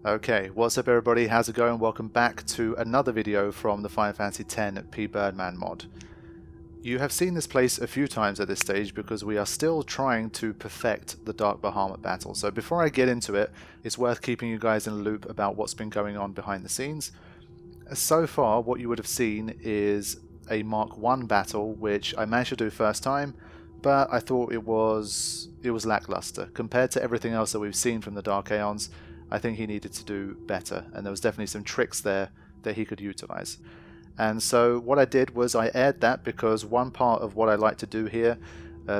Okay, what's up everybody, how's it going? Welcome back to another video from the Final Fantasy X Pbirdman mod. You have seen this place a few times at this stage because we are still trying to perfect the Dark Bahamut battle. So before I get into it, it's worth keeping you guys in the loop about what's been going on behind the scenes. So far, what you would have seen is a Mark 1 battle, which I managed to do first time, but I thought it was lackluster. Compared to everything else that we've seen from the Dark Aeons, I think he needed to do better, and there was definitely some tricks there that he could utilize. And so what I did was I aired that because one part of what I like to do here,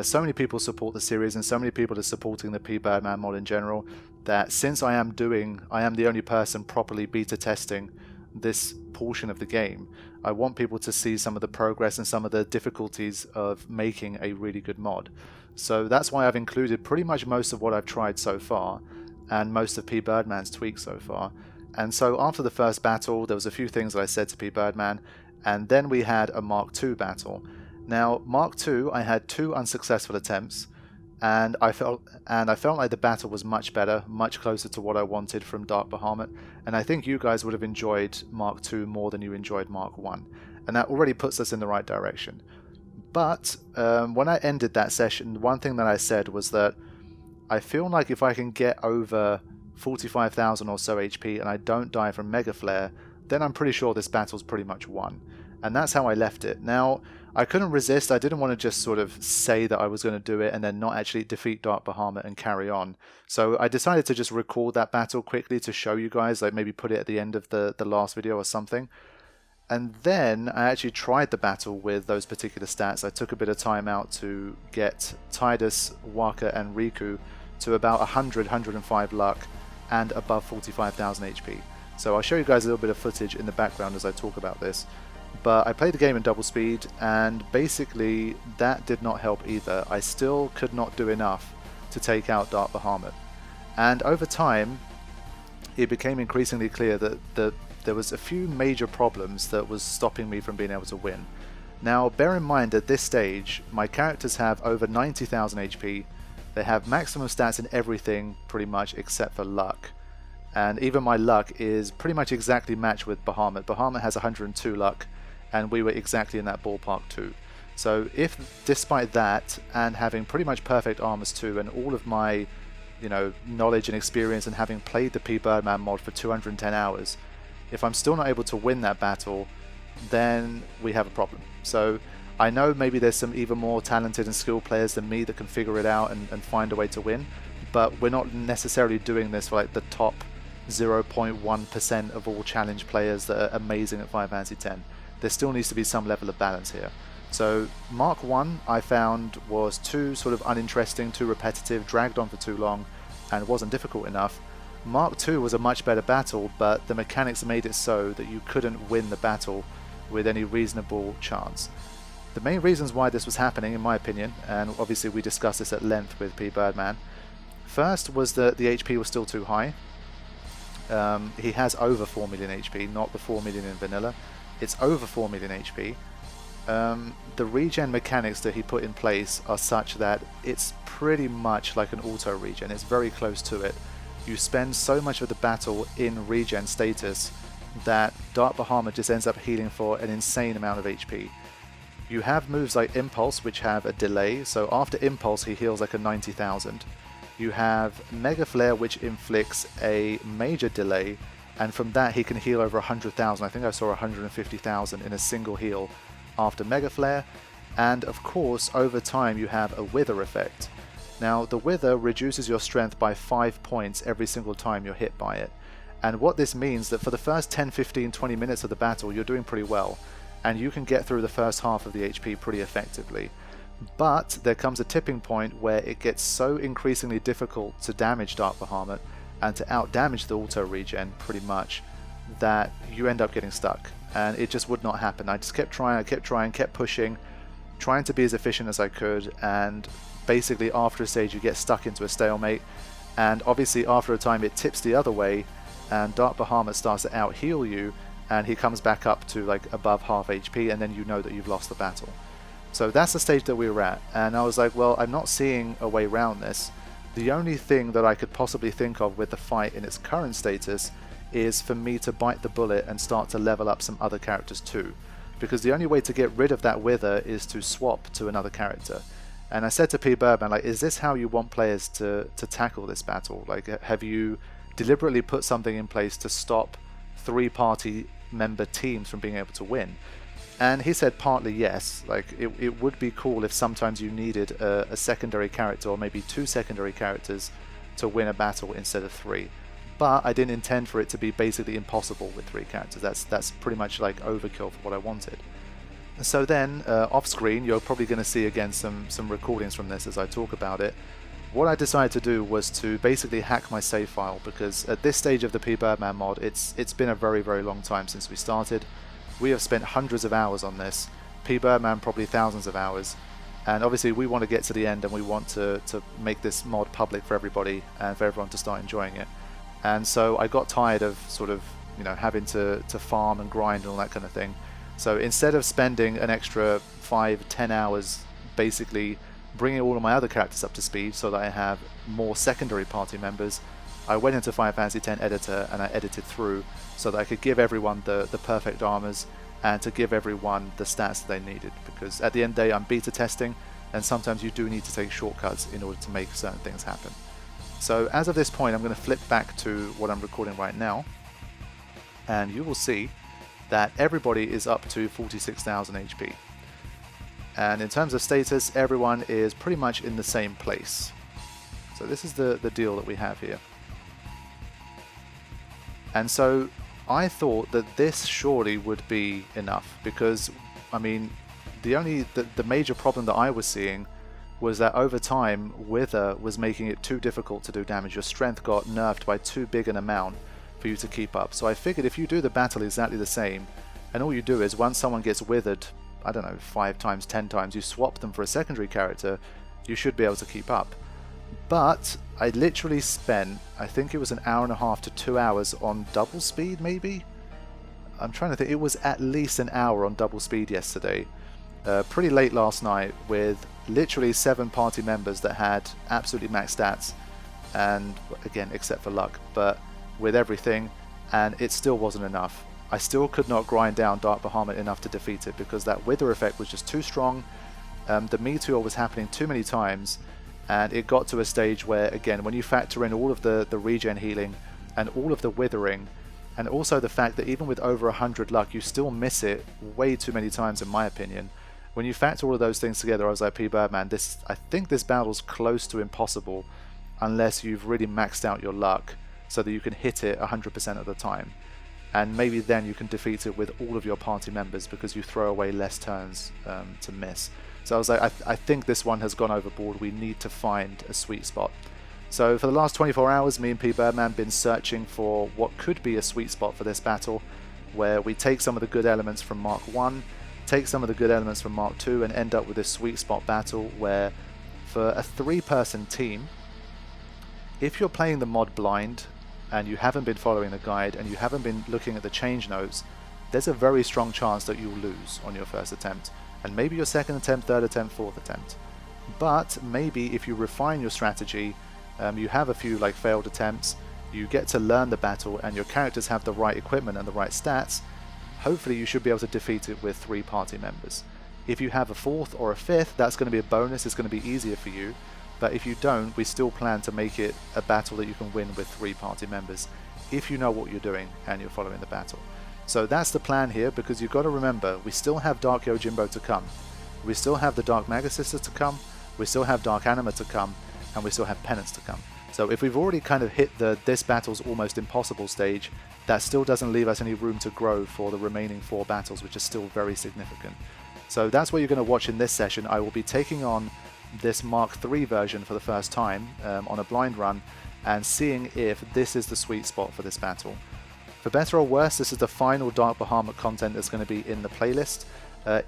so many people support the series and so many people are supporting the Pbirdman mod in general, that since I am the only person properly beta testing this portion of the game, I want people to see some of the progress and some of the difficulties of making a really good mod. So that's why I've included pretty much most of what I've tried so far, and most of Pbirdman's tweaks so far. And so after the first battle, there was a few things that I said to Pbirdman, and then we had a Mark II battle. Now, Mark II, I had 2 unsuccessful attempts, and I felt like the battle was much better, much closer to what I wanted from Dark Bahamut, and I think you guys would have enjoyed Mark II more than you enjoyed Mark I, and that already puts us in the right direction. But when I ended that session, one thing that I said was that I feel like if I can get over 45,000 or so HP and I don't die from Mega Flare, then I'm pretty sure this battle's pretty much won. And that's how I left it. Now, I couldn't resist. I didn't want to just sort of say that I was going to do it and then not actually defeat Dark Bahamut and carry on. So I decided to just record that battle quickly to show you guys, like maybe put it at the end of the last video or something. And then I actually tried the battle with those particular stats. I took a bit of time out to get Tidus, Waka and Riku to about 100, 105 luck and above 45,000 HP. So I'll show you guys a little bit of footage in the background as I talk about this. But I played the game in double speed, and basically that did not help either. I still could not do enough to take out Dark Bahamut. And over time, it became increasingly clear that there was a few major problems that was stopping me from being able to win. Now, bear in mind at this stage, my characters have over 90,000 HP. They have maximum stats in everything pretty much except for luck. And even my luck is pretty much exactly matched with Bahamut. Bahamut has 102 luck, and we were exactly in that ballpark too. So if, despite that, and having pretty much perfect armors too, and all of my, knowledge and experience and having played the Pbirdman mod for 210 hours, if I'm still not able to win that battle, then we have a problem. So I know maybe there's some even more talented and skilled players than me that can figure it out and find a way to win, but we're not necessarily doing this for like the top 0.1% of all challenge players that are amazing at Final Fantasy X. There still needs to be some level of balance here. So Mark 1 I found was too sort of uninteresting, too repetitive, dragged on for too long, and wasn't difficult enough. Mark 2 was a much better battle, but the mechanics made it so that you couldn't win the battle with any reasonable chance. The main reasons why this was happening, in my opinion, and obviously we discussed this at length with Pbirdman, first was that the HP was still too high. He has over 4 million HP, not the 4 million in vanilla. It's over 4 million HP. The regen mechanics that he put in place are such that it's pretty much like an auto regen. It's very close to it. You spend so much of the battle in regen status that Dark Bahamut just ends up healing for an insane amount of HP. You have moves like Impulse, which have a delay, so after Impulse he heals like a 90,000. You have Mega Flare, which inflicts a major delay, and from that he can heal over 100,000. I think I saw 150,000 in a single heal after Mega Flare. And of course, over time you have a Wither effect. Now, the Wither reduces your strength by 5 points every single time you're hit by it. And what this means that for the first 10, 15, 20 minutes of the battle, you're doing pretty well, and you can get through the first half of the HP pretty effectively. But there comes a tipping point where it gets so increasingly difficult to damage Dark Bahamut and to out-damage the auto regen pretty much that you end up getting stuck. And it just would not happen. I just kept trying, kept pushing, trying to be as efficient as I could, and basically after a stage you get stuck into a stalemate, and obviously after a time it tips the other way and Dark Bahamut starts to out-heal you, and he comes back up to like above half HP, and then you know that you've lost the battle. So that's the stage that we were at, and I was like, well, I'm not seeing a way around this. The only thing that I could possibly think of with the fight in its current status is for me to bite the bullet and start to level up some other characters too, because the only way to get rid of that wither is to swap to another character. And I said to Pbirdman, like, is this how you want players to tackle this battle? Like, have you deliberately put something in place to stop 3 party member teams from being able to win? And he said partly yes. Like, it would be cool if sometimes you needed a secondary character, or maybe 2 secondary characters, to win a battle instead of 3. But I didn't intend for it to be basically impossible with 3 characters. That's pretty much like overkill for what I wanted. So then, off screen, you're probably going to see again some recordings from this as I talk about it. What I decided to do was to basically hack my save file, because at this stage of the Pbirdman mod, it's been a very, very long time since we started. We have spent hundreds of hours on this, Pbirdman probably thousands of hours, and obviously we want to get to the end and we want to make this mod public for everybody and for everyone to start enjoying it. And so I got tired of sort of, you know, having to farm and grind and all that kind of thing. So instead of spending an extra 5-10 hours basically bringing all of my other characters up to speed so that I have more secondary party members, I went into Final Fantasy X editor and I edited through so that I could give everyone the perfect armors and to give everyone the stats that they needed, because at the end of the day I'm beta testing and sometimes you do need to take shortcuts in order to make certain things happen. So as of this point I'm going to flip back to what I'm recording right now, and you will see that everybody is up to 46,000 HP. And in terms of status, everyone is pretty much in the same place. So this is the deal that we have here. And so I thought that this surely would be enough, because I mean the major problem that I was seeing was that over time Wither was making it too difficult to do damage. Your strength got nerfed by too big an amount for you to keep up. So I figured if you do the battle exactly the same, and all you do is once someone gets withered, I don't know, 5 times, 10 times, you swap them for a secondary character, you should be able to keep up. But I literally spent, I think it was an hour and a half to 2 hours on double speed maybe? I'm trying to think, it was at least an hour on double speed yesterday. Pretty late last night with literally 7 party members that had absolutely max stats, and again, except for luck, but with everything, and it still wasn't enough. I still could not grind down Dark Bahamut enough to defeat it because that wither effect was just too strong. The meteor was happening too many times, and it got to a stage where, again, when you factor in all of the regen healing and all of the withering, and also the fact that even with over 100 luck you still miss it way too many times in my opinion. When you factor all of those things together, I was like, Pbirdman, I think this battle's close to impossible unless you've really maxed out your luck so that you can hit it 100% of the time. And maybe then you can defeat it with all of your party members because you throw away less turns to miss. So I was like, I think this one has gone overboard. We need to find a sweet spot. So for the last 24 hours, me and Pbirdman been searching for what could be a sweet spot for this battle, where we take some of the good elements from Mark 1, take some of the good elements from Mark 2, and end up with this sweet spot battle where for a 3-person team, if you're playing the mod blind and you haven't been following the guide and you haven't been looking at the change notes, there's a very strong chance that you'll lose on your first attempt, and maybe your second attempt, third attempt, fourth attempt. But maybe if you refine your strategy, you have a few like failed attempts, you get to learn the battle and your characters have the right equipment and the right stats, hopefully you should be able to defeat it with 3 party members. If you have a 4th or a 5th, that's going to be a bonus, it's going to be easier for you. But if you don't, we still plan to make it a battle that you can win with 3 party members, if you know what you're doing and you're following the battle. So that's the plan here, because you've got to remember, we still have Dark Yojimbo to come, we still have the Dark Maga Sister to come, we still have Dark Anima to come, and we still have Penance to come. So if we've already kind of hit the this battle's almost impossible stage, that still doesn't leave us any room to grow for the remaining 4 battles, which is still very significant. So that's what you're going to watch in this session. I will be taking on this Mark III version for the first time on a blind run and seeing if this is the sweet spot for this battle. For better or worse, this is the final Dark Bahamut content that's going to be in the playlist.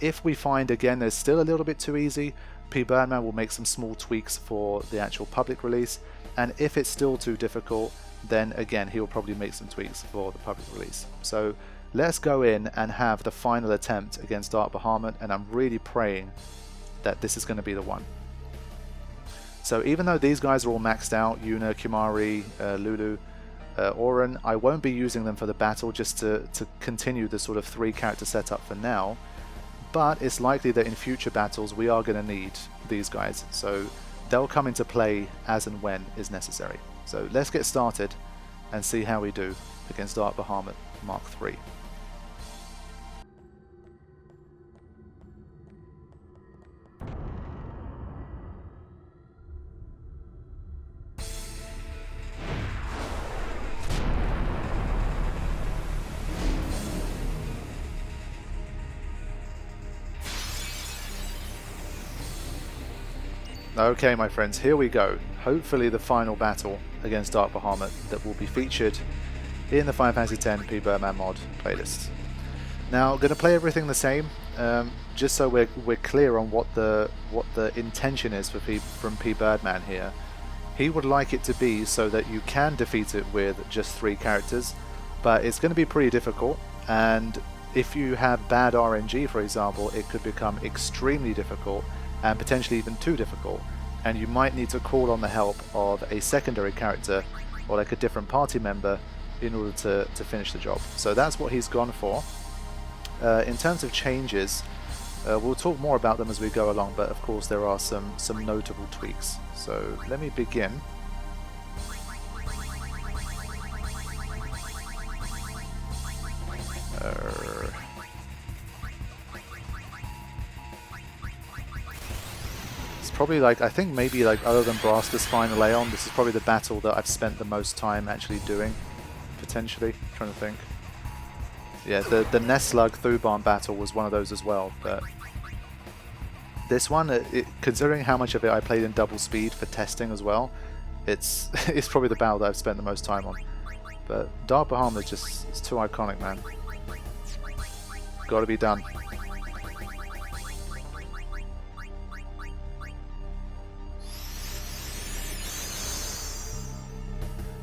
If we find again there's still a little bit too easy, Pbirdman will make some small tweaks for the actual public release, and if it's still too difficult, then again he'll probably make some tweaks for the public release. So let's go in and have the final attempt against Dark Bahamut, and I'm really praying that this is going to be the one. So even though these guys are all maxed out, Yuna, Kimari, Lulu, Auron, I won't be using them for the battle, just to continue the sort of 3 character setup for now. But it's likely that in future battles we are going to need these guys, so they'll come into play as and when is necessary. So let's get started and see how we do against Dark Bahamut Mark III. Okay, my friends, here we go. Hopefully the final battle against Dark Bahamut that will be featured in the Final Fantasy X Pbirdman mod playlist. Now, I'm going to play everything the same, just so we're clear on what the intention is for from Pbirdman here. He would like it to be so that you can defeat it with just 3 characters, but it's going to be pretty difficult, and if you have bad RNG, for example, it could become extremely difficult and potentially even too difficult, and you might need to call on the help of a secondary character or like a different party member in order to finish the job. So that's what he's gone for. In terms of changes, we'll talk more about them as we go along, but of course there are some notable tweaks. So let me begin. Probably, like, I think maybe, like, other than Braster's Final Aeon, this is probably the battle that I've spent the most time actually doing, potentially. I'm trying to think. Yeah, the Nesslug Thuban battle was one of those as well, but this one, considering how much of it I played in double speed for testing as well, it's probably the battle that I've spent the most time on. But Dark Bahamut is just, it's too iconic, man. Gotta be done.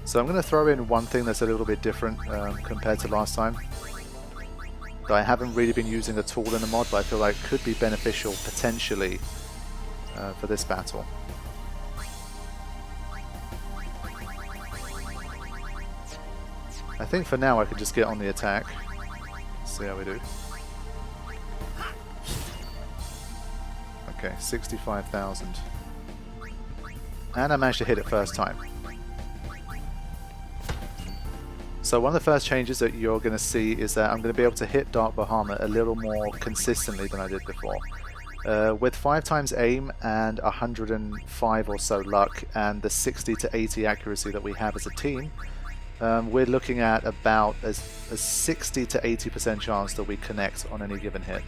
So I'm going to throw in one thing that's a little bit different compared to last time, that I haven't really been using at all in the mod, but I feel like could be beneficial potentially for this battle. I think for now I could just get on the attack. See how we do. Okay, 65,000. And I managed to hit it first time. So one of the first changes that you're going to see is that I'm going to be able to hit Dark Bahamut a little more consistently than I did before. With 5 times aim and 105 or so luck and the 60 to 80 accuracy that we have as a team, we're looking at about a 60 to 80% chance that we connect on any given hit.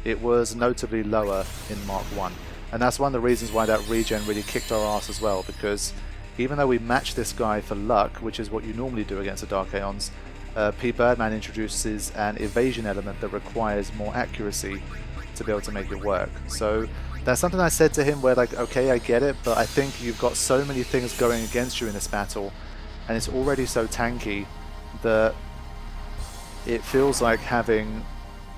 It was notably lower in Mark 1, and that's one of the reasons why that regen really kicked our ass as well, because even though we match this guy for luck, which is what you normally do against the Dark Aeons, Pbirdman introduces an evasion element that requires more accuracy to be able to make it work. So that's something I said to him where, like, okay, I get it, but I think you've got so many things going against you in this battle, and it's already so tanky that it feels like having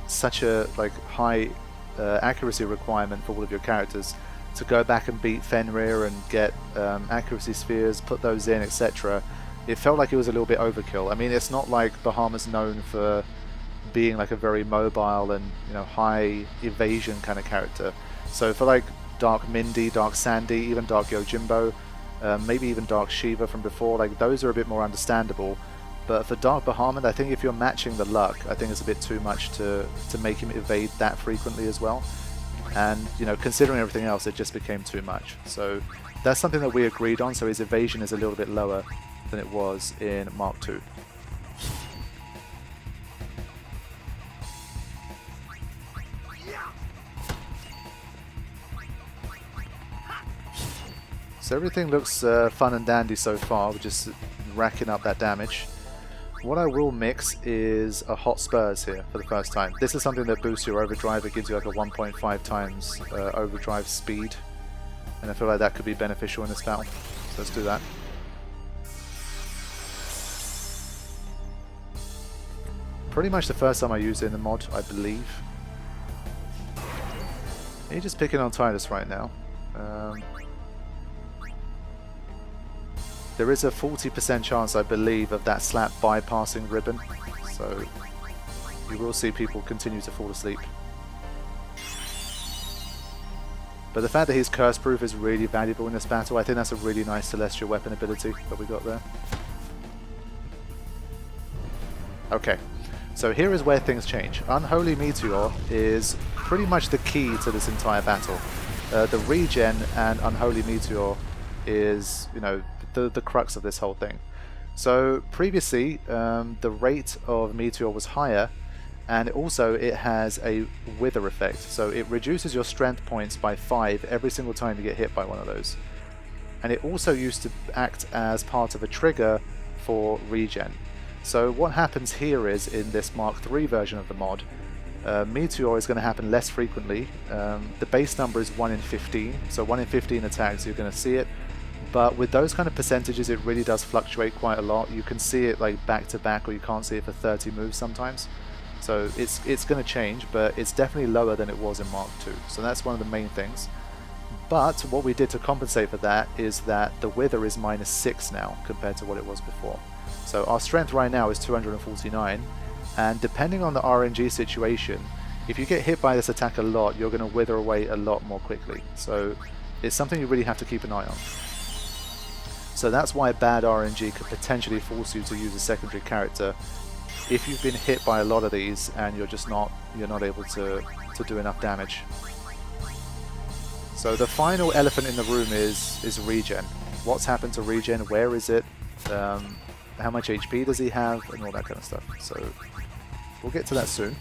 such a high accuracy requirement for all of your characters to go back and beat Fenrir and get accuracy spheres, put those in, etc. It felt like it was a little bit overkill. I mean, it's not like Bahamut's known for being like a very mobile and, you know, high evasion kind of character. So for like Dark Mindy, Dark Sandy, even Dark Yojimbo, maybe even Dark Shiva from before, like those are a bit more understandable. But for Dark Bahamut, I think if you're matching the luck, I think it's a bit too much to make him evade that frequently as well. And, you know, considering everything else, it just became too much. So that's something that we agreed on, so his evasion is a little bit lower than it was in Mark II. So everything looks fun and dandy so far, we're just racking up that damage. What I will mix is a Hot Spurs here for the first time. This is something that boosts your overdrive. It gives you like a 1.5 times overdrive speed, and I feel like that could be beneficial in this battle. So let's do that. Pretty much the first time I used it in the mod, I believe. You're just picking on Titus right now. There is a 40% chance, I believe, of that slap bypassing ribbon, so you will see people continue to fall asleep. But the fact that he's curse proof is really valuable in this battle. I think that's a really nice celestial weapon ability that we got there. Okay, so here is where things change. Unholy Meteor is pretty much the key to this entire battle. The regen and Unholy Meteor is, you know, the crux of this whole thing. So previously, the rate of Meteor was higher, and also it has a wither effect. So it reduces your strength points by 5 every single time you get hit by one of those. And it also used to act as part of a trigger for regen. So what happens here is, in this Mark III version of the mod, Meteor is going to happen less frequently. The base number is 1 in 15, so 1 in 15 attacks you're going to see it. But with those kind of percentages, it really does fluctuate quite a lot. You can see it like back to back, or you can't see it for 30 moves sometimes. So it's going to change, but it's definitely lower than it was in Mark II. So that's one of the main things. But what we did to compensate for that is that the Wither is -6 now compared to what it was before. So our strength right now is 249, and depending on the RNG situation, if you get hit by this attack a lot, you're going to wither away a lot more quickly. So it's something you really have to keep an eye on. So that's why bad RNG could potentially force you to use a secondary character if you've been hit by a lot of these and you're not able to do enough damage. So the final elephant in the room is regen. What's happened to regen? Where is it? How much HP does he have? And all that kind of stuff. So we'll get to that soon.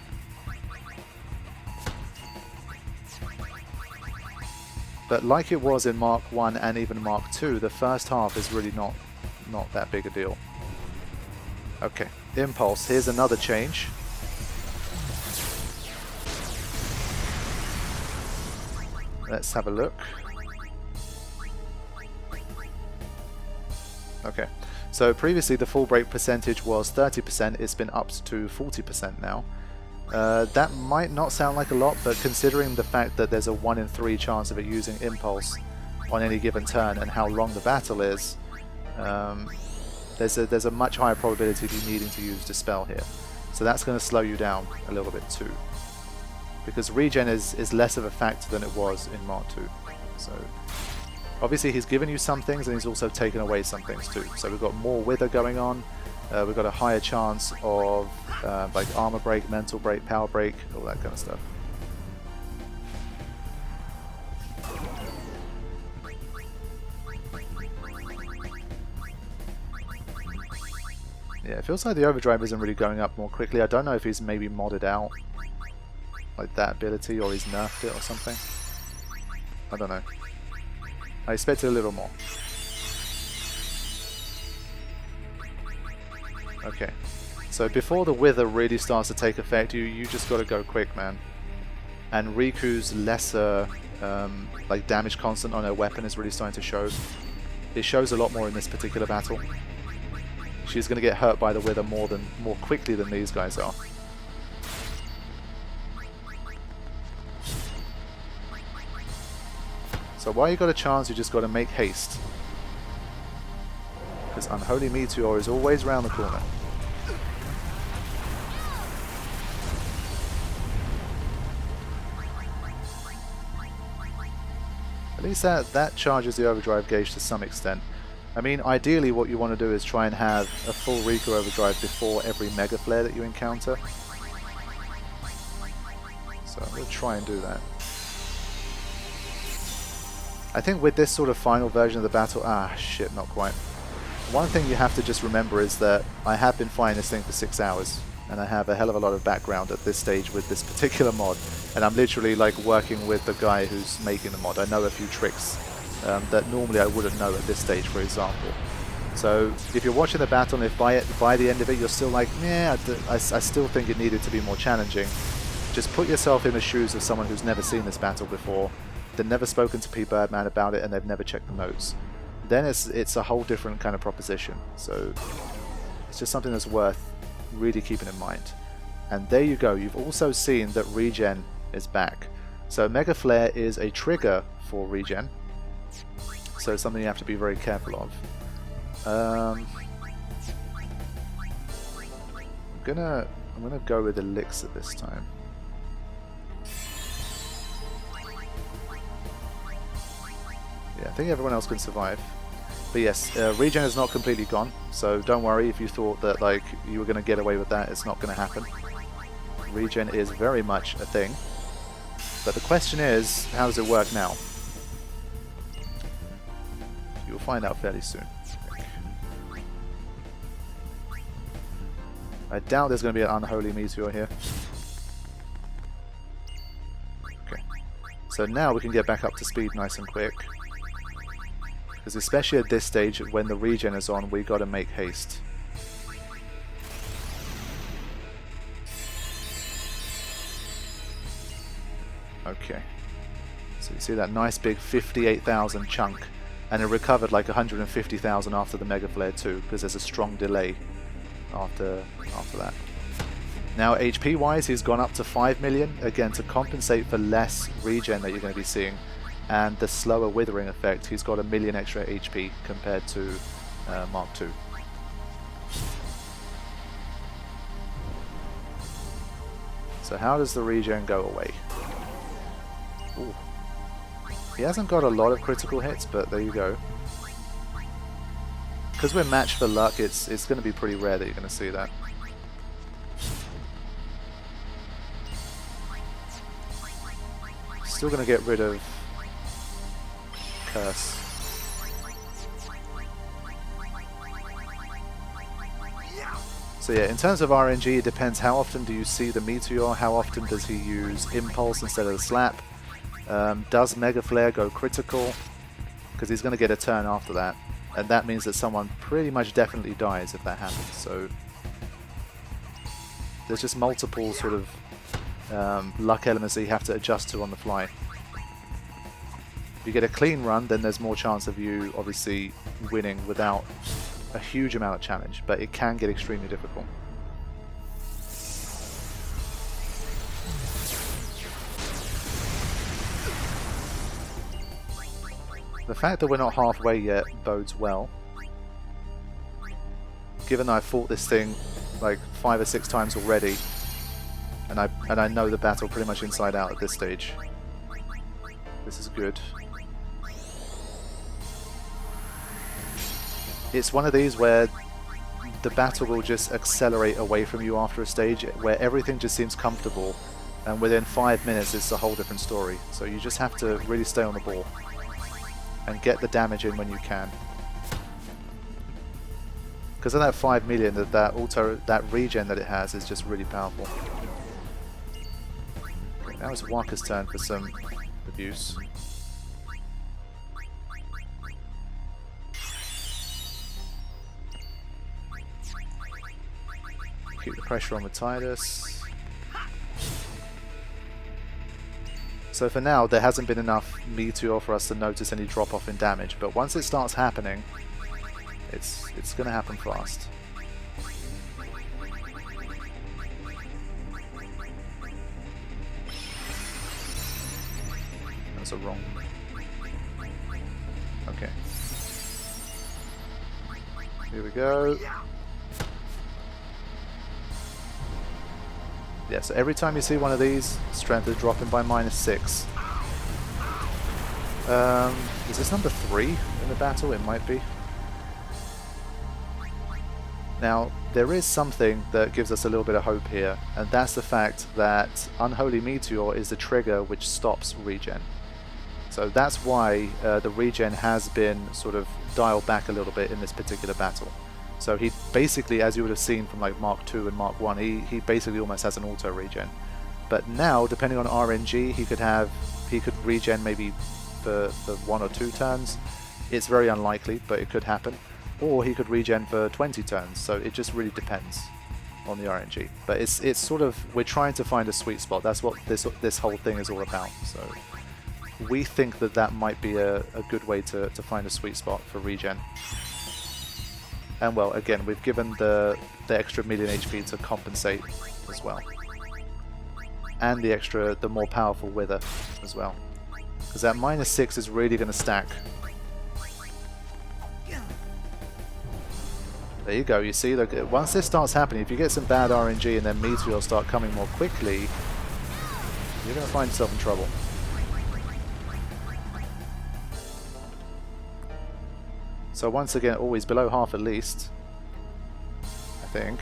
But like it was in Mark 1 and even Mark 2, the first half is really not that big a deal. Okay, Impulse. Here's another change. Let's have a look. Okay, so previously the full break percentage was 30%, it's been upped to 40% now. That might not sound like a lot, but considering the fact that there's a 1 in 3 chance of it using Impulse on any given turn and how long the battle is, there's a much higher probability of you needing to use Dispel here. So that's going to slow you down a little bit too, because regen is less of a factor than it was in Mark II. So obviously he's given you some things and he's also taken away some things too. So we've got more Wither going on, we've got a higher chance of like Armor Break, Mental Break, Power Break, all that kind of stuff. Yeah, it feels like the Overdrive isn't really going up more quickly. I don't know if he's maybe modded out like that ability, or he's nerfed it or something. I don't know. I expected a little more. Okay, so before the Wither really starts to take effect, you just got to go quick, man. And Riku's lesser like damage constant on her weapon is really starting to show. It shows a lot more in this particular battle. She's going to get hurt by the Wither more quickly than these guys are. So while you got a chance, you just got to make haste, because Unholy Meteor is always round the corner. At least that charges the Overdrive gauge to some extent. I mean, ideally what you want to do is try and have a full Riku Overdrive before every Mega Flare that you encounter. So I'm going to try and do that. I think with this sort of final version of the battle... Ah, shit, not quite. One thing you have to just remember is that I have been flying this thing for 6 hours, and I have a hell of a lot of background at this stage with this particular mod, and I'm literally like working with the guy who's making the mod. I know a few tricks that normally I wouldn't know at this stage, for example. So if you're watching the battle and if by the end of it you're still like, yeah, I still think it needed to be more challenging, just put yourself in the shoes of someone who's never seen this battle before, they've never spoken to Pbirdman about it, and they've never checked the notes. Then it's a whole different kind of proposition. So it's just something that's worth really keeping in mind. And there you go, you've also seen that regen is back. So Mega Flare is a trigger for regen, so it's something you have to be very careful of. I'm gonna go with Elixir this time. Yeah, I think everyone else can survive. But yes, regen is not completely gone, so don't worry if you thought that like you were going to get away with that. It's not going to happen. Regen is very much a thing. But the question is, how does it work now? You'll find out fairly soon. I doubt there's going to be an unholy meteor here. Okay. So now we can get back up to speed nice and quick. Because especially at this stage, when the regen is on, we got to make haste. Okay. So you see that nice big 58,000 chunk, and it recovered like 150,000 after the Mega Flare too, because there's a strong delay after that. Now HP wise, he's gone up to 5 million, again to compensate for less regen that you're going to be seeing. And the slower withering effect, he's got 1 million extra HP compared to Mark II. So how does the regen go away? Ooh. He hasn't got a lot of critical hits, but there you go. Because we're matched for luck, it's going to be pretty rare that you're going to see that. Still going to get rid of Curse. So yeah, in terms of RNG, it depends how often do you see the Meteor, how often does he use Impulse instead of the Slap. Does Mega Flare go critical? Because he's going to get a turn after that. And that means that someone pretty much definitely dies if that happens. So there's just multiple sort of luck elements that you have to adjust to on the fly. If you get a clean run, then there's more chance of you obviously winning without a huge amount of challenge, but it can get extremely difficult. The fact that we're not halfway yet bodes well. Given that I've fought this thing like 5 or 6 times already, and I know the battle pretty much inside out at this stage. This is good. It's one of these where the battle will just accelerate away from you after a stage, where everything just seems comfortable, and within 5 minutes it's a whole different story. So you just have to really stay on the ball and get the damage in when you can. Because of that 5 million, that regen that it has is just really powerful. Okay, now it's Waka's turn for some abuse. Keep the pressure on with Tidus. So for now, there hasn't been enough Meteor for us to notice any drop off in damage, but once it starts happening, it's going to happen fast. That's a wrong. Okay. Here we go. Yeah, so every time you see one of these, strength is dropping by -6. Is this number 3 in the battle? It might be. Now, there is something that gives us a little bit of hope here, and that's the fact that Unholy Meteor is the trigger which stops regen. So that's why the regen has been sort of dialed back a little bit in this particular battle. So he basically, as you would have seen from like Mark II and Mark I, he basically almost has an auto regen. But now, depending on RNG, he could regen maybe for 1 or 2 turns. It's very unlikely, but it could happen. Or he could regen for 20 turns. So it just really depends on the RNG. But it's sort of, we're trying to find a sweet spot. That's what this whole thing is all about. So we think that that might be a good way to find a sweet spot for regen. And well, again, we've given the extra million HP to compensate as well. And the more powerful Wither as well. Because that -6 is really going to stack. There you go. You see, look, once this starts happening, if you get some bad RNG and then meteors start coming more quickly, you're going to find yourself in trouble. So once again, always below half at least, I think.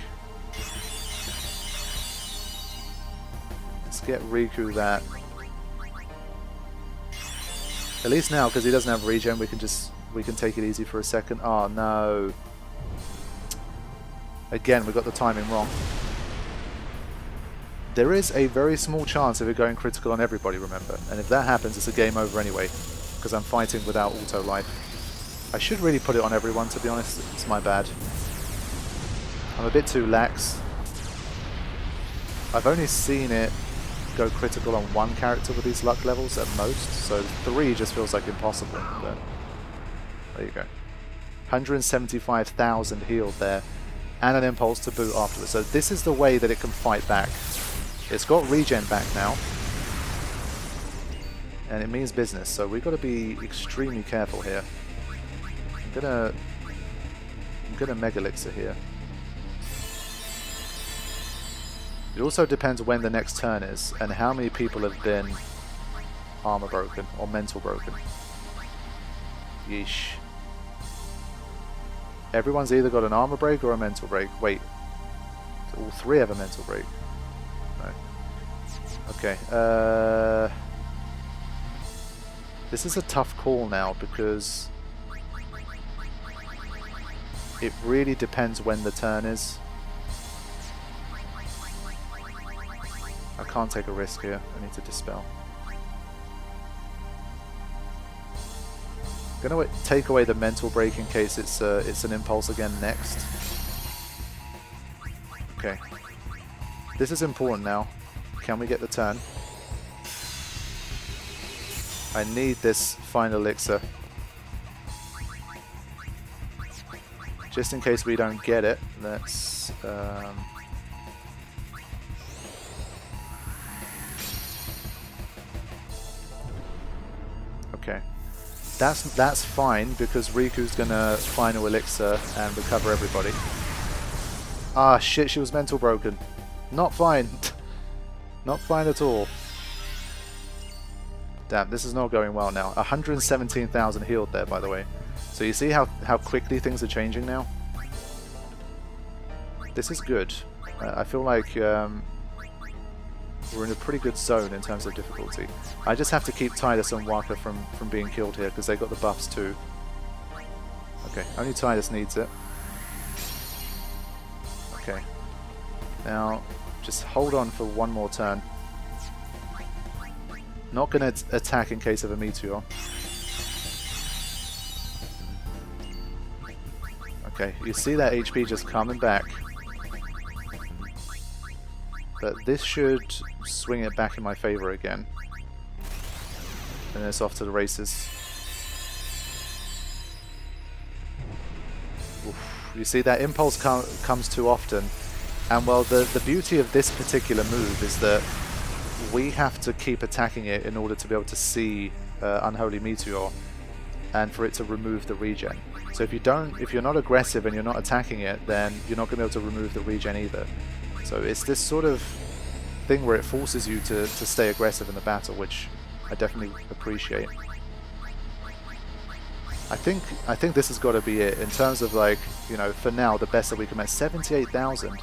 Let's get Riku that. At least now, because he doesn't have regen, we can take it easy for a second. Oh no. Again, we got the timing wrong. There is a very small chance of it going critical on everybody, remember. And if that happens, it's a game over anyway, because I'm fighting without auto life. I should really put it on everyone, to be honest. It's my bad. I'm a bit too lax. I've only seen it go critical on one character with these luck levels at most, so 3 just feels like impossible. But there you go. 175,000 healed there, and an impulse to boot afterwards. So this is the way that it can fight back. It's got regen back now, and it means business, so we've got to be extremely careful here. I'm gonna Mega Elixir here. It also depends when the next turn is, and how many people have been armor broken or mental broken. Yeesh. Everyone's either got an armor break or a mental break. Wait. So all 3 have a mental break. No. Okay. This is a tough call now because it really depends when the turn is. I can't take a risk here. I need to dispel. I'm gonna take away the mental break in case it's an impulse again next. Okay. This is important now. Can we get the turn? I need this final elixir. Just in case we don't get it, let's okay. That's fine because Riku's gonna final elixir and recover everybody. Ah shit, she was mental broken. Not fine. Not fine at all. Damn, this is not going well now. 117,000 healed there, by the way. So you see how quickly things are changing now? This is good. I feel like we're in a pretty good zone in terms of difficulty. I just have to keep Tidus and Waka from being killed here because they got the buffs too. Okay, only Tidus needs it. Okay. Now, just hold on for one more turn. Not going to attack in case of a meteor. Okay, you see that HP just coming back. But this should swing it back in my favor again. And then it's off to the races. Oof. You see that impulse comes too often. And well, the beauty of this particular move is that we have to keep attacking it in order to be able to see Unholy Meteor and for it to remove the regen. So if you're not aggressive and you're not attacking it, then you're not going to be able to remove the regen either. So it's this sort of thing where it forces you to stay aggressive in the battle, which I definitely appreciate. I think this has got to be it in terms of, like, you know, for now the best that we can manage. 78,000.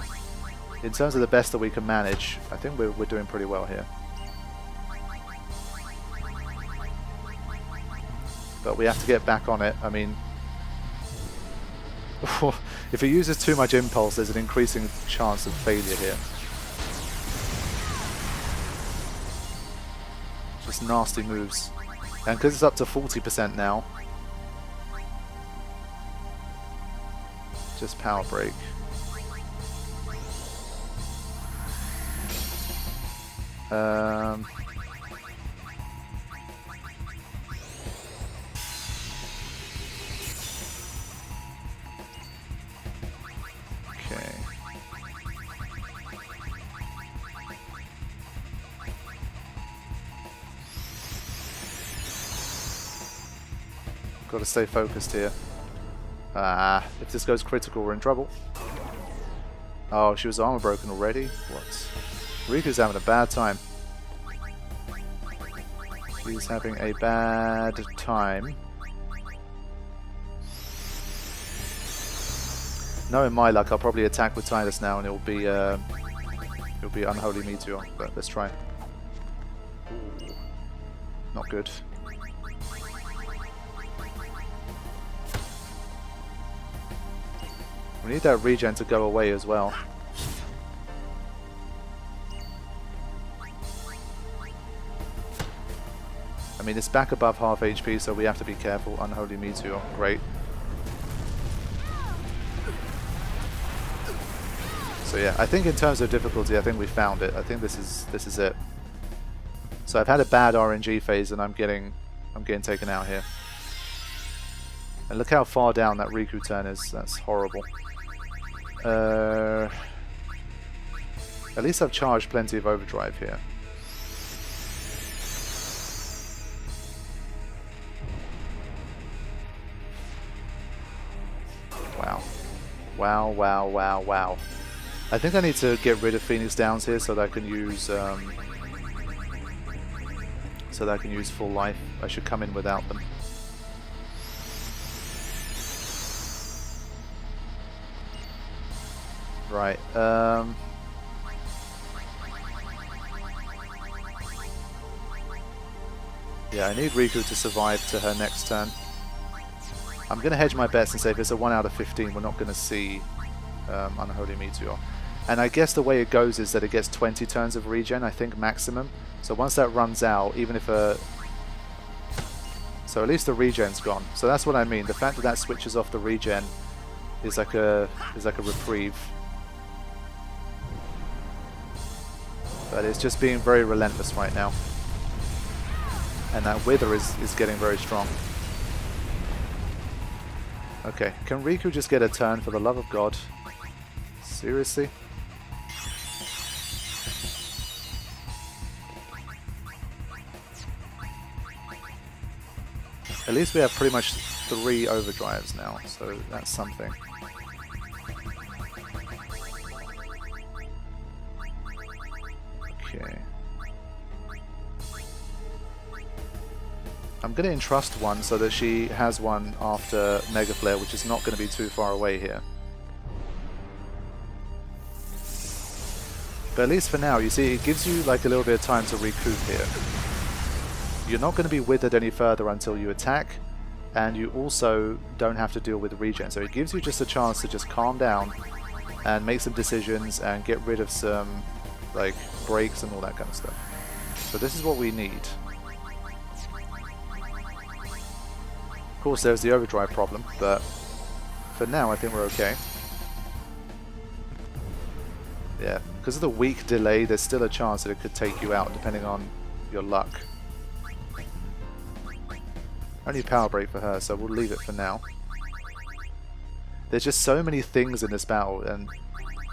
In terms of the best that we can manage, I think we're doing pretty well here. But we have to get back on it. I mean, if it uses too much impulse, there's an increasing chance of failure here. Just nasty moves. And because it's up to 40% now, just power break. Okay. Got to stay focused here. Ah, if this goes critical, we're in trouble. Oh, she was armor broken already? What? Riku's having a bad time. She's having a bad time. Knowing my luck, I'll probably attack with Tidus now and it'll be Unholy Meteor, but let's try. Ooh, not good. We need that regen to go away as well. I mean, it's back above half HP, so we have to be careful. Unholy Meteor, great. So yeah, I think in terms of difficulty, I think we found it. I think this is it. So I've had a bad RNG phase, and I'm getting taken out here. And look how far down that Riku turn is. That's horrible. At least I've charged plenty of overdrive here. Wow. Wow, wow, wow, wow. I think I need to get rid of Phoenix Downs here so that I can use full life. I should come in without them. Right. Yeah, I need Riku to survive to her next turn. I'm going to hedge my bets and say if it's a 1 out of 15, we're not going to see Unholy Meteor. And I guess the way it goes is that it gets 20 turns of regen, I think, maximum. So once that runs out, even if so at least the regen's gone. So that's what I mean. The fact that that switches off the regen is like a reprieve. But it's just being very relentless right now. And that Wither is getting very strong. Okay, can Riku just get a turn for the love of God? Seriously? At least we have pretty much 3 overdrives now, so that's something. Okay. I'm going to entrust one so that she has one after Mega Flare, which is not going to be too far away here. But at least for now, you see, it gives you like a little bit of time to recoup here. You're not going to be withered any further until you attack, and you also don't have to deal with regen. So it gives you just a chance to just calm down and make some decisions and get rid of some like breaks and all that kind of stuff. So this is what we need. Of course, there's the overdrive problem, but for now I think we're okay. Yeah, because of the weak delay, there's still a chance that it could take you out depending on your luck. Only power break for her, so we'll leave it for now. There's just so many things in this battle, and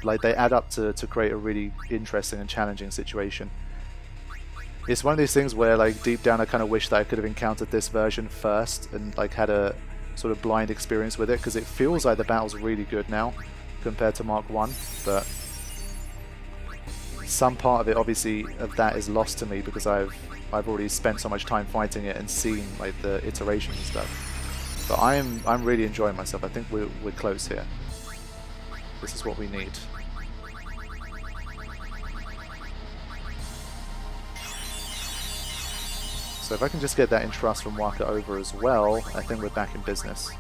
like they add up to create a really interesting and challenging situation. It's one of these things where like deep down I kind of wish that I could have encountered this version first and like had a sort of blind experience with it, because it feels like the battle's really good now compared to Mark 1, but some part of it obviously of that is lost to me because I've already spent so much time fighting it and seen like the iterations and stuff. But I'm really enjoying myself. I think we're close here. This is what we need. So if I can just get that entrust from Waka over as well, I think we're back in business.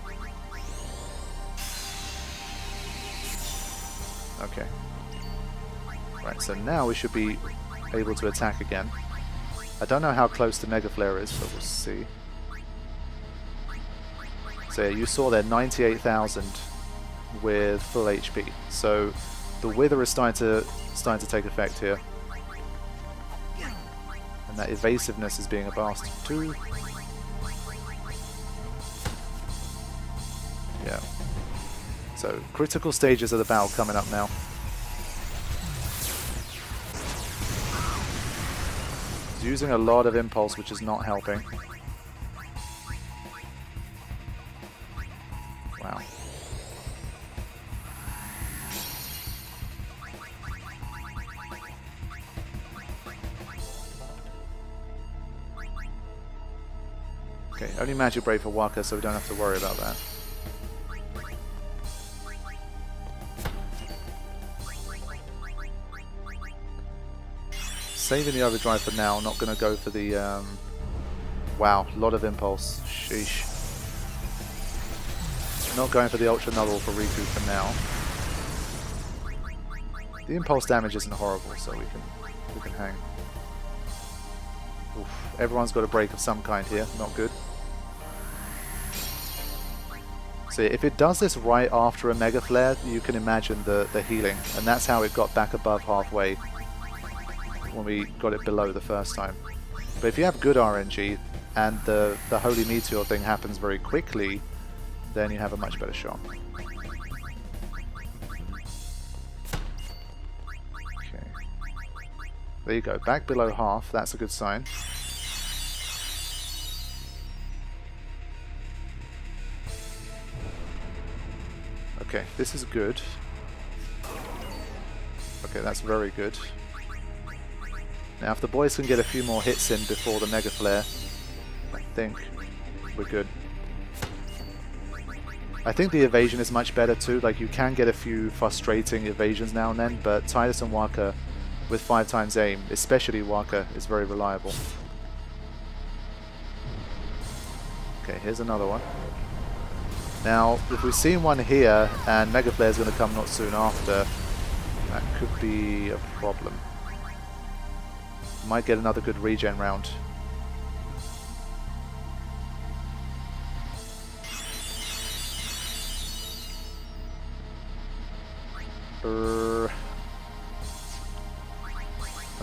Okay. Right, so now we should be able to attack again. I don't know how close the Mega Flare is, but we'll see. So yeah, you saw there 98,000 with full HP. So the Wither is starting to take effect here. And that evasiveness is being a bastard too. Yeah. So critical stages of the battle coming up now. Using a lot of impulse, which is not helping. Wow. Okay, only magic break for Waka, so we don't have to worry about that. Saving the overdrive for now, not going to go for the... wow, a lot of impulse. Sheesh. Not going for the ultra null for Riku for now. The impulse damage isn't horrible, so we can hang. Oof. Everyone's got a break of some kind here, not good. So if it does this right after a Mega Flare, you can imagine the healing, and that's how it got back above halfway when we got it below the first time. But if you have good RNG and the Holy Meteor thing happens very quickly, then you have a much better shot. Okay. There you go, back below half, that's a good sign. Okay, this is good. Okay, that's very good. Now if the boys can get a few more hits in before the Mega Flare, I think we're good. I think the evasion is much better too, like you can get a few frustrating evasions now and then, but Tidus and Waka with 5 times aim, especially Waka, is very reliable. Okay, here's another one. Now, if we've seen one here, and Mega Flare is going to come not soon after, that could be a problem. Might get another good regen round. I'm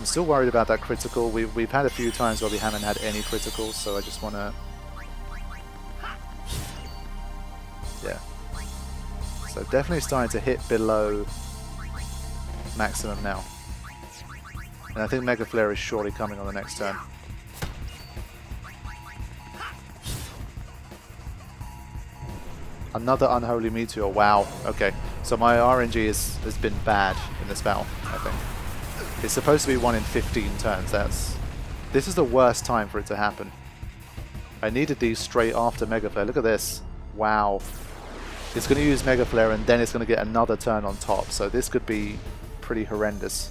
still worried about that critical. We've had a few times where we haven't had any criticals, so I just want to... Yeah. So definitely starting to hit below maximum now. And I think Mega Flare is surely coming on the next turn. Another Unholy Meteor, wow. Okay, so my RNG has been bad in this battle, I think. It's supposed to be 1 in 15 turns, this is the worst time for it to happen. I needed these straight after Mega Flare, look at this. Wow. It's going to use Mega Flare and then it's going to get another turn on top, so this could be pretty horrendous.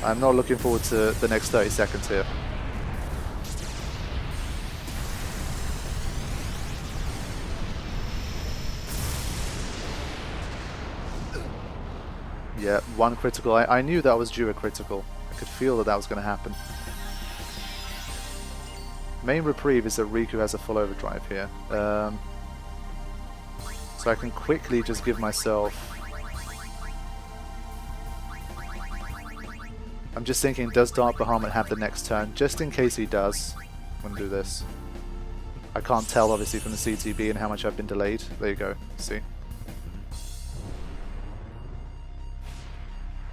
I'm not looking forward to the next 30 seconds here. Yeah, 1 critical. I knew that was due a critical. I could feel that that was going to happen. Main reprieve is that Riku has a full overdrive here. So I can quickly just give myself... I'm just thinking, does Dark Bahamut have the next turn? Just in case he does, I'm going to do this. I can't tell, obviously, from the CTB and how much I've been delayed. There you go. See?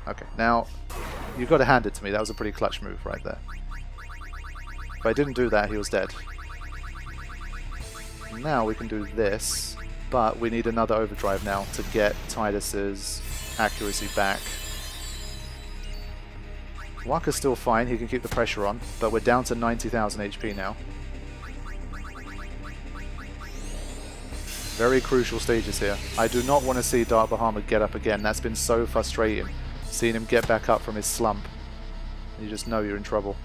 Okay, now, you've got to hand it to me. That was a pretty clutch move right there. If I didn't do that, he was dead. Now we can do this, but we need another overdrive now to get Tidus's accuracy back. Waka's still fine, he can keep the pressure on, but we're down to 90,000 HP now. Very crucial stages here. I do not want to see Dark Bahamut get up again. That's been so frustrating, seeing him get back up from his slump. You just know you're in trouble.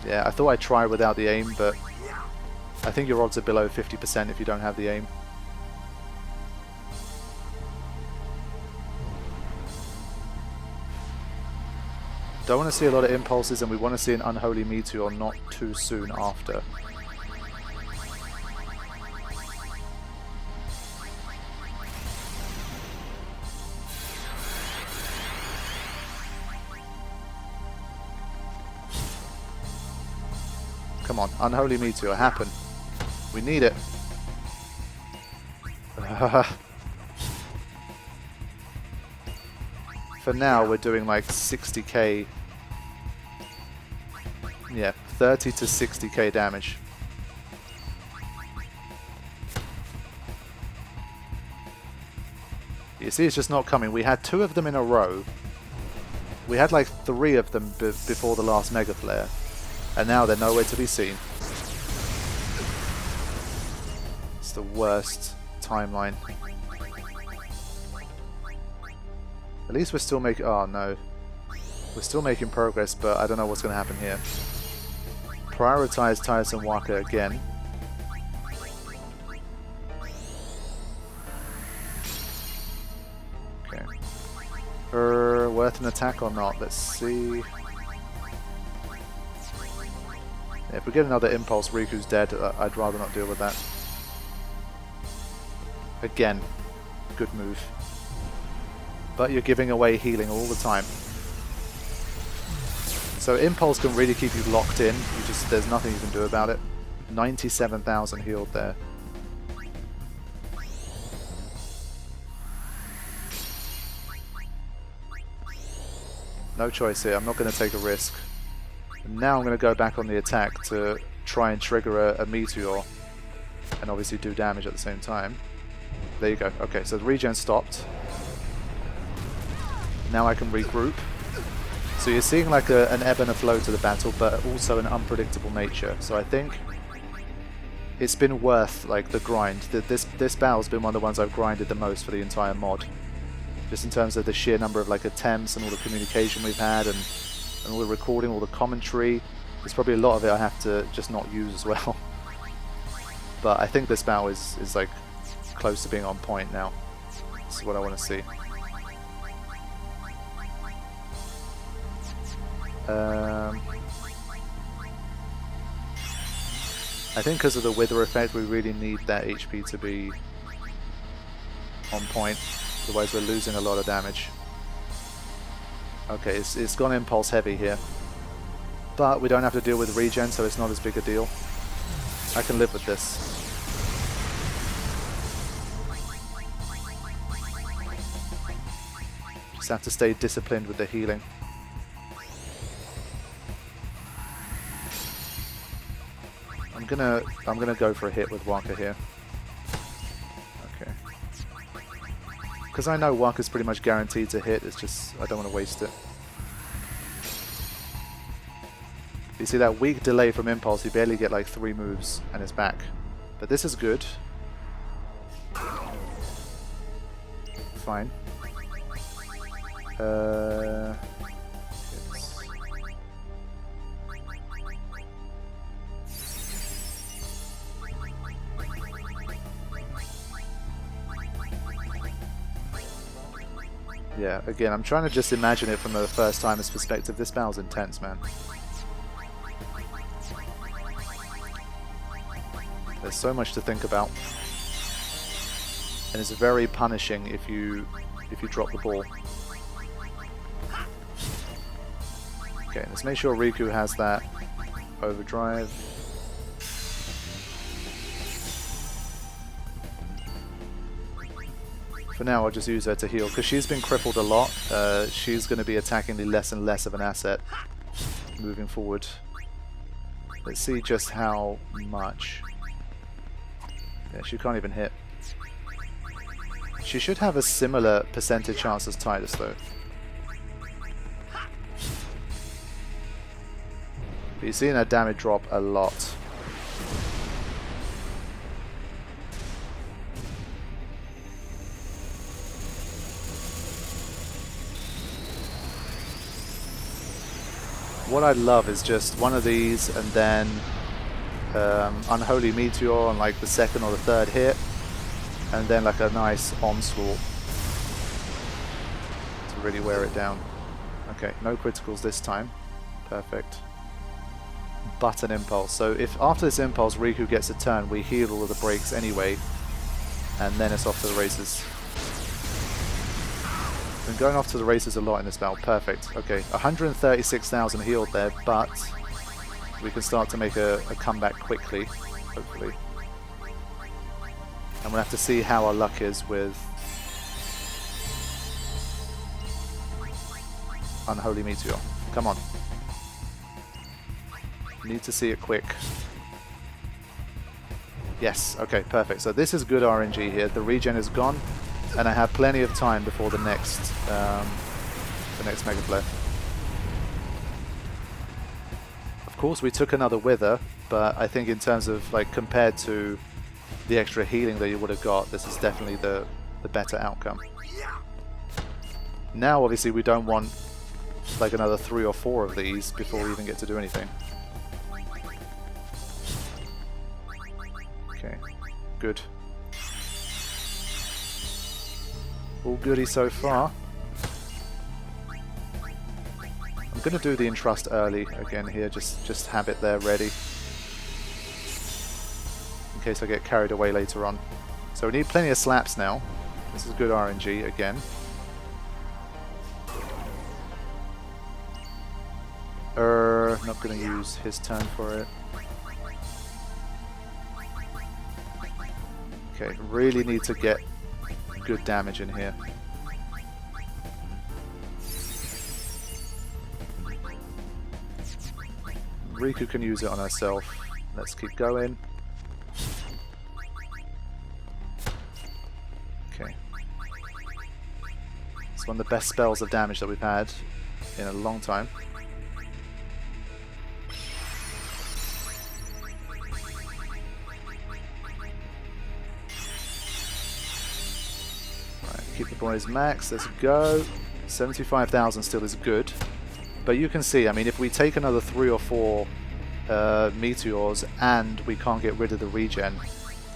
Yeah, I thought I'd try without the aim, but I think your odds are below 50% if you don't have the aim. Don't want to see a lot of impulses, and we want to see an Unholy Meteor not too soon after. Come on, Unholy Meteor, happen. We need it. For now, we're doing like 60k. Yeah, 30 to 60k damage. You see, it's just not coming. We had 2 of them in a row. We had like 3 of them before the last Mega Flare. And now they're nowhere to be seen. It's the worst timeline. At least we're still making... Oh, no. We're still making progress, but I don't know what's going to happen here. Prioritize Tiresome Waka again. Okay. Worth an attack or not? Let's see. Yeah, if we get another Impulse, Riku's dead. I'd rather not deal with that. Again, good move. But you're giving away healing all the time. So Impulse can really keep you locked in. There's nothing you can do about it. 97,000 healed there. No choice here. I'm not going to take a risk. Now I'm going to go back on the attack to try and trigger a meteor. And obviously do damage at the same time. There you go. Okay, so the regen stopped. Now I can regroup. So you're seeing like an ebb and a flow to the battle, but also an unpredictable nature. So I think it's been worth like the grind. This battle's been one of the ones I've grinded the most for the entire mod. Just in terms of the sheer number of like attempts and all the communication we've had and all the recording, all the commentary. There's probably a lot of it I have to just not use as well. But I think this battle is like close to being on point now. This is what I want to see. I think because of the wither effect we really need that HP to be on point, otherwise we're losing a lot of damage. Okay, it's gone impulse heavy here, but we don't have to deal with regen, so it's not as big a deal. I can live with this. Just have to stay disciplined with the healing. I'm gonna go for a hit with Waka here. Okay. Because I know Waka's pretty much guaranteed to hit, it's just I don't want to waste it. You see that weak delay from Impulse, you barely get like 3 moves and it's back. But this is good. Fine. Yeah, again, I'm trying to just imagine it from a first-timer's perspective. This battle's intense, man. There's so much to think about. And it's very punishing if you drop the ball. Okay, let's make sure Riku has that overdrive. For now, I'll just use her to heal, because she's been crippled a lot. She's going to be attacking less and less of an asset moving forward. Let's see just how much. Yeah, she can't even hit. She should have a similar percentage chance as Tidus, though. But you're seeing her damage drop a lot. What I'd love is just one of these and then Unholy Meteor on like the 2nd or the 3rd hit, and then like a nice onslaught to really wear it down. Okay, no criticals this time. Perfect. But an impulse. So if after this impulse Riku gets a turn, we heal all of the breaks anyway, and then it's off to the races. Been going off to the races a lot in this battle. Perfect. Okay, 136,000 healed there, but we can start to make a comeback quickly, hopefully. And we'll have to see how our luck is with Unholy Meteor. Come on. Need to see it quick. Yes, okay, perfect. So this is good RNG here. The regen is gone. and I have plenty of time before the next Mega Flare. Of course, we took another Wither, but I think in terms of like compared to the extra healing that you would have got, this is definitely the better outcome. Now, obviously, we don't want like another 3 or 4 of these before we even get to do anything. Okay, good. All goody so far. I'm going to do the Entrust early again here, just have it there ready. In case I get carried away later on. So we need plenty of slaps now. This is good RNG again. Not going to use his turn for it. Okay, really need to get good damage in here. Riku can use it on herself. Let's keep going. Okay. It's one of the best spells of damage that we've had in a long time. Keep the boys max, let's go. 75,000 still is good. But you can see, I mean, if we take another 3 or 4 meteors and we can't get rid of the regen,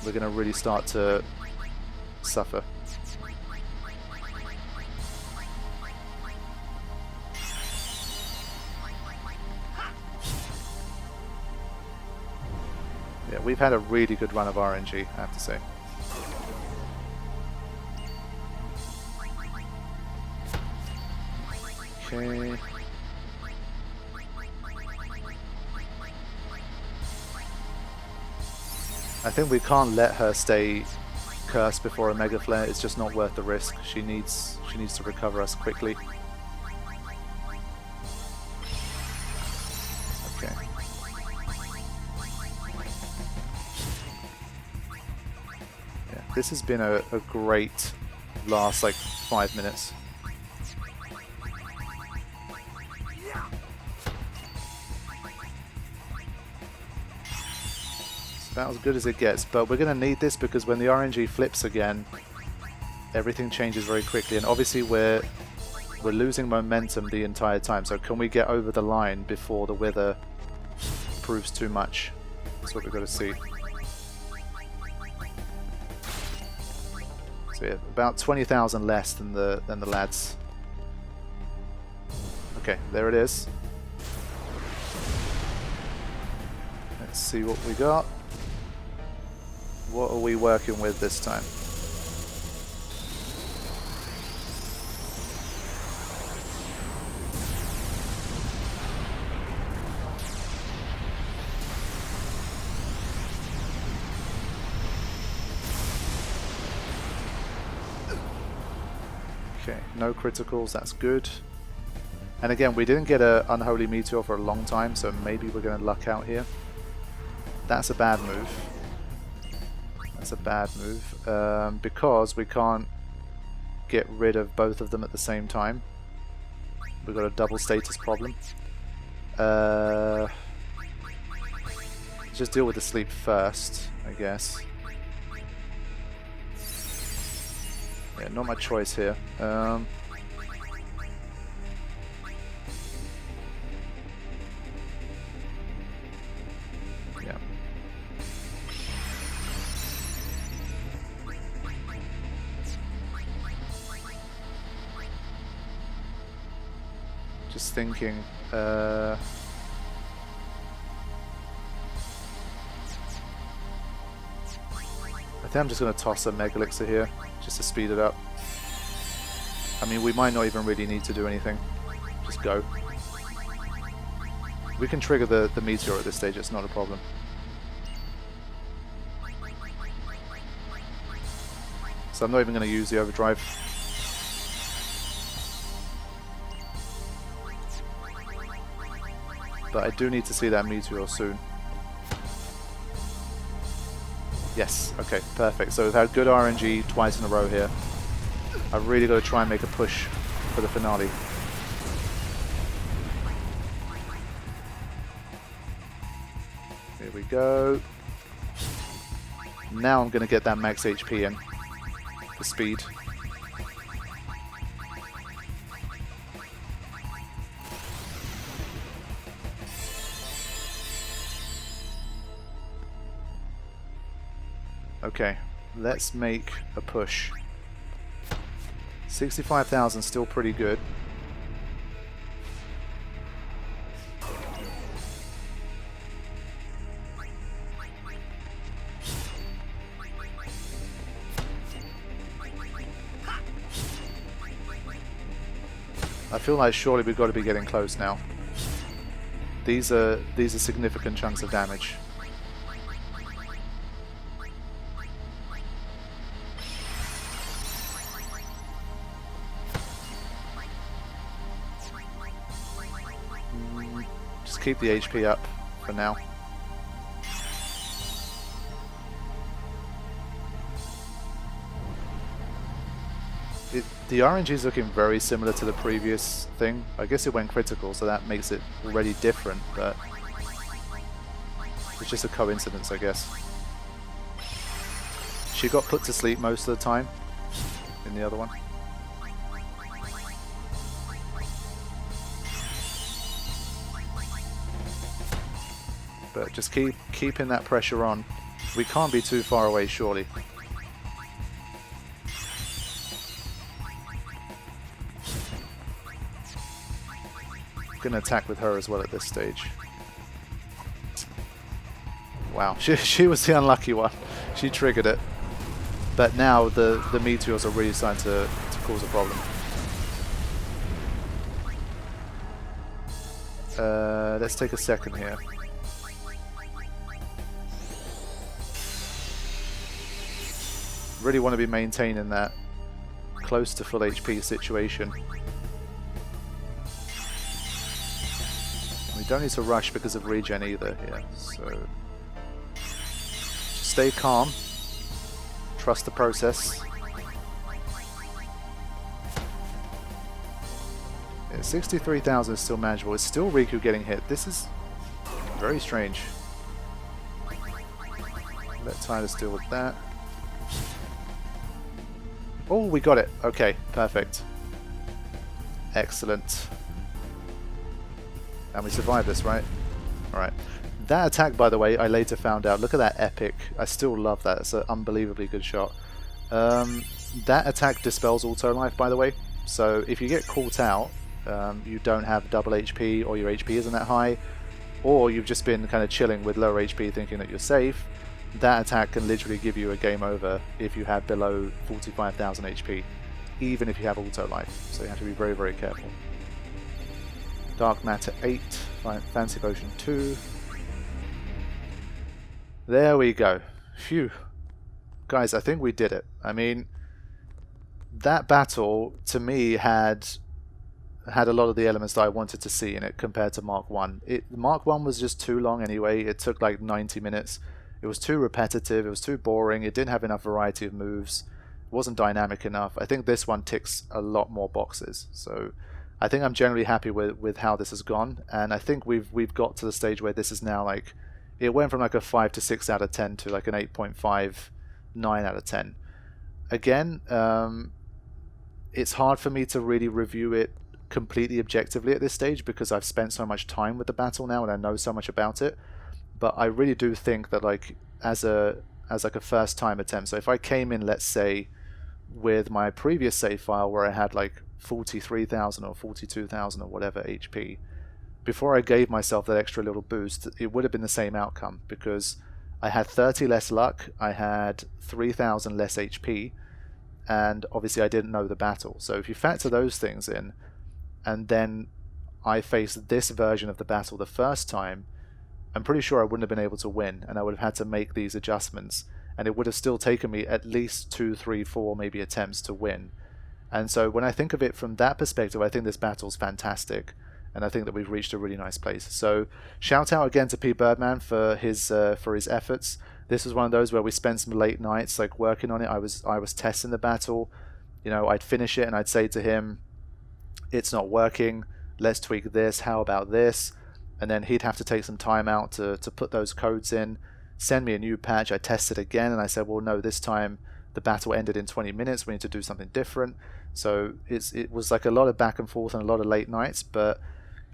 we're going to really start to suffer. Yeah, we've had a really good run of RNG, I have to say. Okay. I think we can't let her stay cursed before a Mega Flare. It's just not worth the risk. She needs to recover us quickly. Okay. Yeah, this has been a great last like 5 minutes. About as good as it gets, but we're going to need this because when the RNG flips again, everything changes very quickly, and obviously we're losing momentum the entire time. So can we get over the line before the Wither proves too much? That's what we've got to see. So yeah, about 20,000 less than the lads. Okay, there it is. Let's see what we got. What are we working with this time? Okay, no criticals, that's good. And again, we didn't get an Unholy Meteor for a long time, so maybe we're going to luck out here. That's a bad move. That's a bad move, because we can't get rid of both of them at the same time. We've got a double status problem. Just deal with the sleep first, I guess. Yeah, not my choice here. Yeah. Just thinking, I think I'm just going to toss a Mega Elixir here, just to speed it up. I mean, we might not even really need to do anything. Just go. We can trigger the Meteor at this stage, it's not a problem. So I'm not even going to use the Overdrive. But I do need to see that Meteor soon. Yes, okay, perfect. So we've had good RNG twice in a row here. I've really got to try and make a push for the finale. Here we go. Now I'm going to get that max HP in for speed. Okay, let's make a push. 65,000 still pretty good. I feel like surely we've got to be getting close now. These are significant chunks of damage. Just keep the HP up for now. The RNG is looking very similar to the previous thing. I guess it went critical, so that makes it already different, but it's just a coincidence, I guess. She got put to sleep most of the time in the other one. But just keeping that pressure on. We can't be too far away, surely. Gonna attack with her as well at this stage. Wow, she was the unlucky one. She triggered it. But now the meteors are really starting to cause a problem. Let's take a second here. Really want to be maintaining that close to full HP situation. We don't need to rush because of regen either here, so just stay calm, trust the process. Yeah, 63,000 is still manageable. It's still Riku getting hit. This is very strange. Let Tidus deal with that. Oh, we got it. Okay, perfect. Excellent. And we survived this, right? Alright. That attack, by the way, I later found out. Look at that epic. I still love that. It's an unbelievably good shot. That attack dispels auto life, by the way. So if you get caught out, you don't have double HP, or your HP isn't that high, or you've just been kind of chilling with lower HP thinking that you're safe, that attack can literally give you a game over if you have below 45,000 HP, even if you have auto life. So you have to be very, very careful. Dark Matter 8, Fancy Potion 2. There we go. Phew. Guys, I think we did it. I mean, that battle, to me, had a lot of the elements that I wanted to see in it compared to Mark 1. Mark 1 was just too long anyway. It took like 90 minutes. It was too repetitive, it was too boring, it didn't have enough variety of moves, it wasn't dynamic enough. I think this one ticks a lot more boxes. So I think I'm generally happy with how this has gone, and I think we've got to the stage where this is now like, it went from like a 5 to 6 out of 10 to like an 8.5, 9 out of 10. Again, it's hard for me to really review it completely objectively at this stage because I've spent so much time with the battle now and I know so much about it. But I really do think that, like, as like a first time attempt, so if I came in, let's say, with my previous save file where I had like 43,000 or 42,000 or whatever HP, before I gave myself that extra little boost, it would have been the same outcome because I had 30 less luck, I had 3,000 less HP, and obviously I didn't know the battle. So if you factor those things in, and then I faced this version of the battle the first time, I'm pretty sure I wouldn't have been able to win, and I would have had to make these adjustments, and it would have still taken me at least 2, 3, 4 maybe attempts to win. And so when I think of it from that perspective, I think this battle's fantastic, and I think that we've reached a really nice place. So shout out again to Pbirdman for his efforts. This was one of those where we spent some late nights like working on it. I was testing the battle. You know, I'd finish it and I'd say to him, it's not working, let's tweak this, how about this? And then he'd have to take some time out to put those codes in, send me a new patch. I test it again and I said, well, no, this time the battle ended in 20 minutes, we need to do something different. So it was like a lot of back and forth and a lot of late nights, but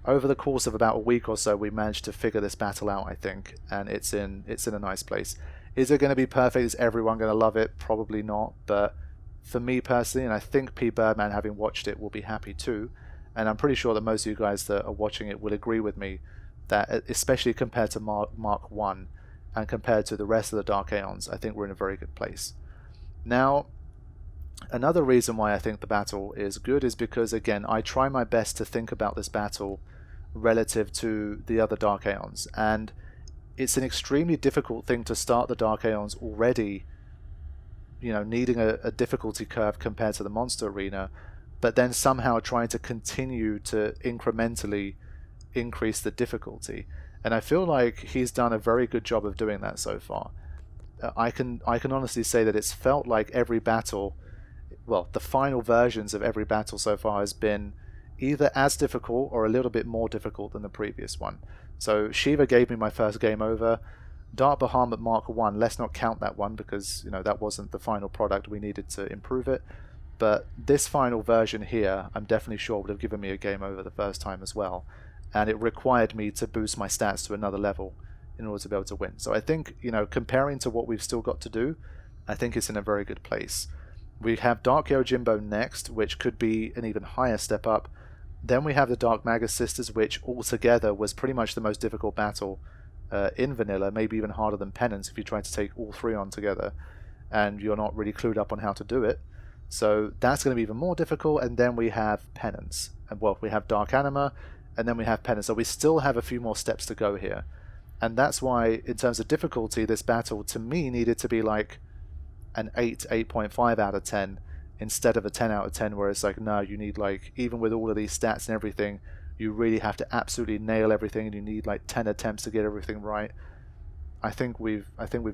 over the course of about a week or so, we managed to figure this battle out, I think, and it's in a nice place. Is it going to be perfect? Is everyone going to love it? Probably not, but for me personally, and I think Pbirdman, having watched it, will be happy too, and I'm pretty sure that most of you guys that are watching it will agree with me that, especially compared to Mark 1 and compared to the rest of the Dark Aeons, I think we're in a very good place. Now, another reason why I think the battle is good is because, again, I try my best to think about this battle relative to the other Dark Aeons, and it's an extremely difficult thing to start the Dark Aeons already, you know, needing a difficulty curve compared to the monster arena, but then somehow trying to continue to incrementally increase the difficulty. And I feel like he's done a very good job of doing that so far. I can honestly say that it's felt like every battle, well, the final versions of every battle so far has been either as difficult or a little bit more difficult than the previous one. So Shiva gave me my first game over. Dark Bahamut Mark 1, let's not count that one because, you know, that wasn't the final product, we needed to improve it. But this final version here, I'm definitely sure would have given me a game over the first time as well. And it required me to boost my stats to another level in order to be able to win. So I think, you know, comparing to what we've still got to do, I think it's in a very good place. We have Dark Yojimbo next, which could be an even higher step up. Then we have the Dark Magus Sisters, which altogether was pretty much the most difficult battle in vanilla, maybe even harder than Penance if you try to take all three on together and you're not really clued up on how to do it. So that's going to be even more difficult. And then we have Penance, and well, we have Dark Anima, and then we have Penance. So we still have a few more steps to go here, and that's why in terms of difficulty, this battle to me needed to be like an 8.5 out of 10 instead of a 10 out of 10, where it's like, no, you need, like, even with all of these stats and everything, you really have to absolutely nail everything, and you need like 10 attempts to get everything right. I think we've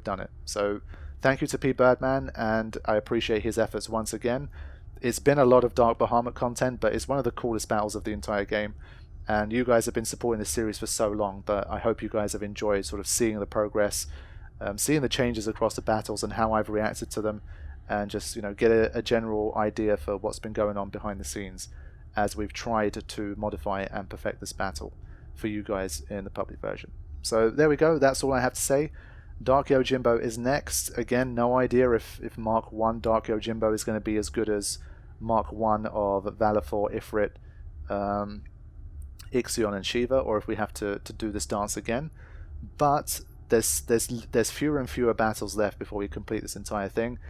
done it. So thank you to Pbirdman, and I appreciate his efforts once again. It's been a lot of Dark Bahamut content, but it's one of the coolest battles of the entire game, and you guys have been supporting this series for so long, but I hope you guys have enjoyed sort of seeing the progress, seeing the changes across the battles and how I've reacted to them, and just, you know, get a general idea for what's been going on behind the scenes as we've tried to modify and perfect this battle for you guys in the public version. So there we go, that's all I have to say. Dark Yojimbo is next. Again, no idea if Mark 1 Dark Yojimbo is going to be as good as Mark 1 of Valifor, Ifrit, Ixion and Shiva, or if we have to do this dance again. But there's fewer and fewer battles left before we complete this entire thing,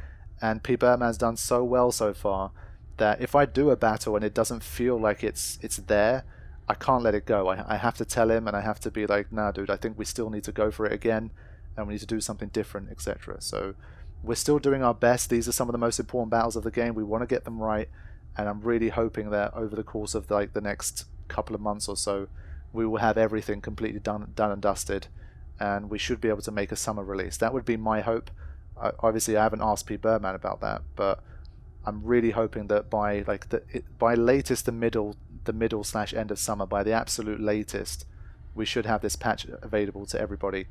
and Pbirdman's done so well so far that if I do a battle and it doesn't feel like it's there, I can't let it go. I have to tell him, and I have to be like, nah dude, I think we still need to go for it again, and we need to do something different, etc. So we're still doing our best. These are some of the most important battles of the game. We want to get them right, and I'm really hoping that over the course of like the next couple of months or so, we will have everything completely done and dusted, and we should be able to make a summer release. That would be my hope. Obviously I haven't asked Pbirdman about that, but I'm really hoping that by like by latest the middle / end of summer, by the absolute latest, we should have this patch available to everybody,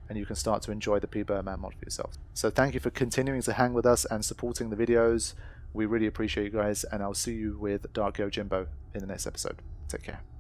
and you can start to enjoy the Pbirdman mod for yourself. So thank you for continuing to hang with us and supporting the videos. We really appreciate you guys, and I'll see you with Dark Yojimbo in the next episode. Take care.